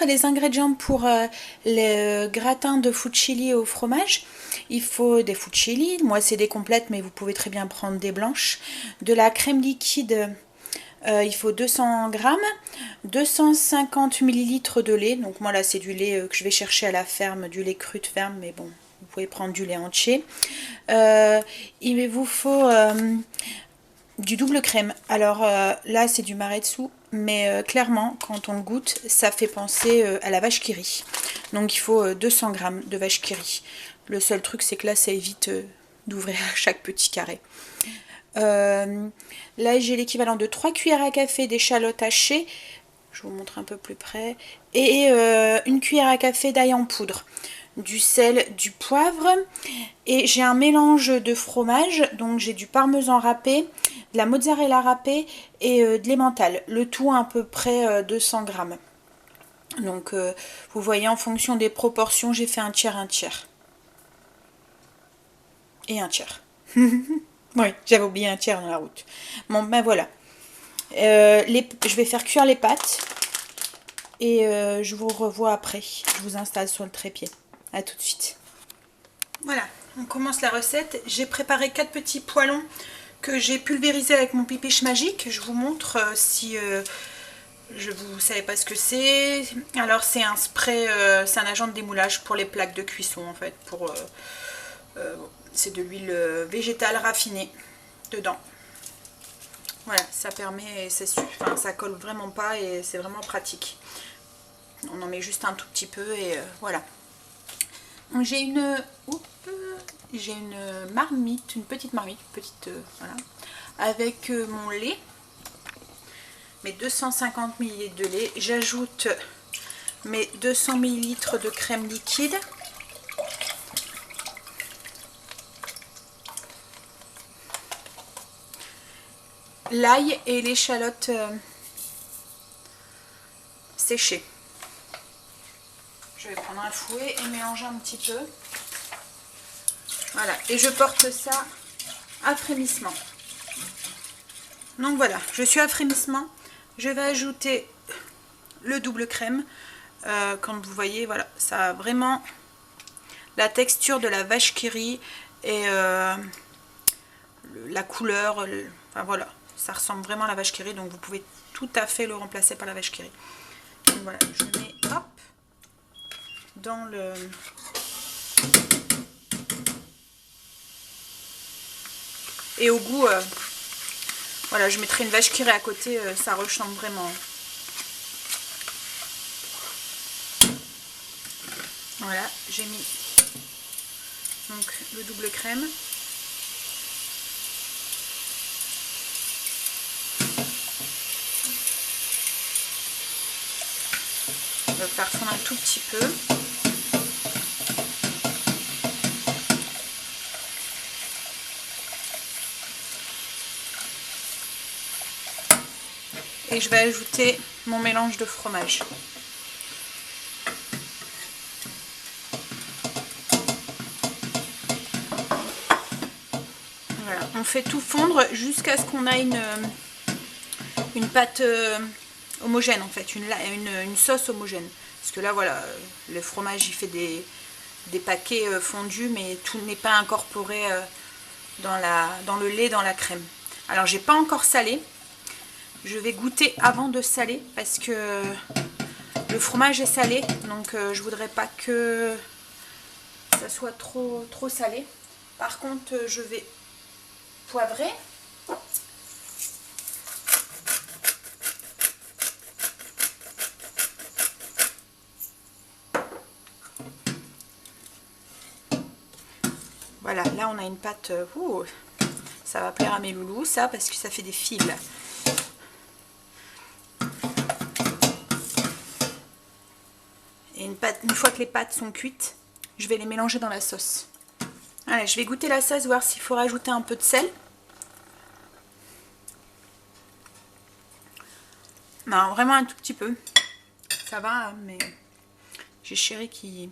montre les ingrédients pour le gratin de fusilli au fromage. Il faut des fusilli, moi c'est des complètes mais vous pouvez très bien prendre des blanches. De la crème liquide, il faut 200 g, 250 ml de lait. Donc moi là c'est du lait que je vais chercher à la ferme, du lait cru de ferme, mais bon, vous pouvez prendre du lait entier. Il vous faut du double crème. Alors là c'est du Maretsu, mais clairement quand on le goûte ça fait penser à la vache qui rit. Donc il faut 200 g de vache qui rit. Le seul truc c'est que là ça évite d'ouvrir chaque petit carré. Là j'ai l'équivalent de 3 cuillères à café d'échalotes hachées, je vous montre un peu plus près, et une cuillère à café d'ail en poudre, du sel, du poivre, et j'ai un mélange de fromage, donc j'ai du parmesan râpé, de la mozzarella râpée et de l'emmental, le tout à peu près 200 g. Donc vous voyez, en fonction des proportions, j'ai fait un tiers et un tiers. Oui, j'avais oublié un tiers dans la route. Bon, ben voilà. Je vais faire cuire les pâtes. Et je vous revois après. Je vous installe sur le trépied. A tout de suite. Voilà, on commence la recette. J'ai préparé 4 petits poêlons que j'ai pulvérisés avec mon pipiche magique. Je vous montre si vous savez pas ce que c'est. Alors c'est un spray, c'est un agent de démoulage pour les plaques de cuisson en fait. C'est de l'huile végétale raffinée dedans. Voilà, ça permet, ça colle vraiment pas et c'est vraiment pratique. On en met juste un tout petit peu et voilà. J'ai une marmite, une petite marmite, voilà, avec mon lait, mes 250 ml de lait. J'ajoute mes 200 ml de crème liquide. L'ail et l'échalote séchées. Je vais prendre un fouet et mélanger un petit peu. Voilà, et je porte ça à frémissement. Donc voilà, je suis à frémissement. Je vais ajouter le double crème. Comme vous voyez, voilà, ça a vraiment la texture de la vache qui rit et la couleur. Enfin voilà, ça ressemble vraiment à la vache qui rit, donc vous pouvez tout à fait le remplacer par la vache qui rit. Donc voilà, je mets hop dans le... Et au goût, voilà, je mettrai une vache qui rit à côté, ça ressemble vraiment. Voilà, j'ai mis donc le double crème. On va faire fondre un tout petit peu. Et je vais ajouter mon mélange de fromage. Voilà, on fait tout fondre jusqu'à ce qu'on a une pâte homogène en fait, une sauce homogène. Parce que là voilà, le fromage il fait des paquets fondus, mais tout n'est pas incorporé dans le lait, dans la crème. Alors j'ai pas encore salé. Je vais goûter avant de saler parce que le fromage est salé, donc je voudrais pas que ça soit trop salé. Par contre, je vais poivrer. Voilà, là on a une pâte. Ça va plaire à mes loulous, ça, parce que ça fait des fils. Et une fois que les pâtes sont cuites, je vais les mélanger dans la sauce. Allez, je vais goûter la sauce, voir s'il faut rajouter un peu de sel. Non, vraiment un tout petit peu. Ça va, mais j'ai chéri qui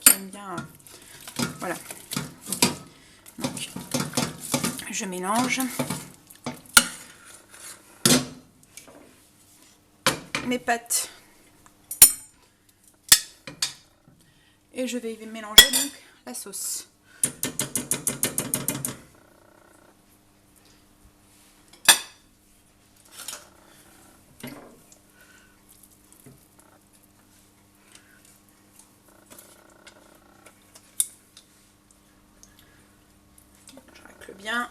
aime bien. Voilà. Donc, je mélange. Mes pâtes Et je vais mélanger donc la sauce. Je racle bien.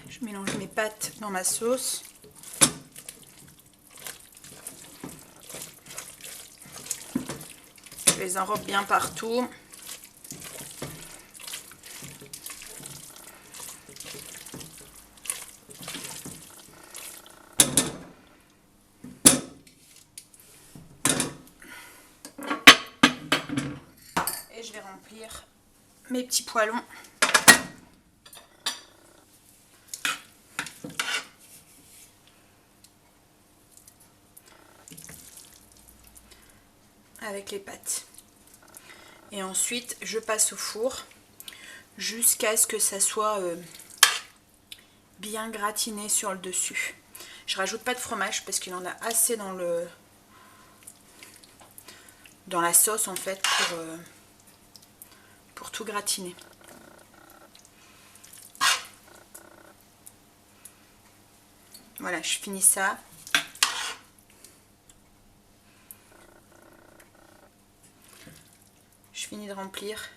Je mélange mes pâtes dans ma sauce. Je les enrobe bien partout. Et je vais remplir mes petits poêlons. Avec les pâtes. Et ensuite je passe au four jusqu'à ce que ça soit bien gratiné sur le dessus. Je rajoute pas de fromage parce qu'il en a assez dans la sauce en fait pour tout gratiner. Voilà, je finis ça. Je finis de remplir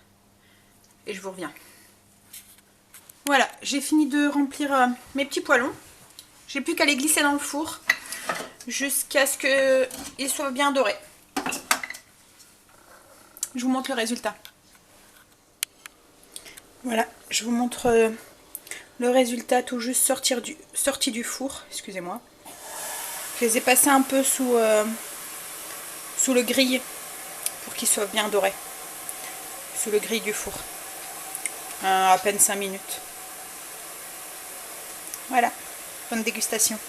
et je vous reviens. Voilà, j'ai fini de remplir mes petits poêlons. J'ai plus qu'à les glisser dans le four jusqu'à ce qu'ils soient bien dorés. Je vous montre le résultat. Voilà, je vous montre le résultat tout juste sorti du four. Excusez-moi. Je les ai passés un peu sous le grill pour qu'ils soient bien dorés. Sous le grill du four. À peine 5 minutes. Voilà, bonne dégustation.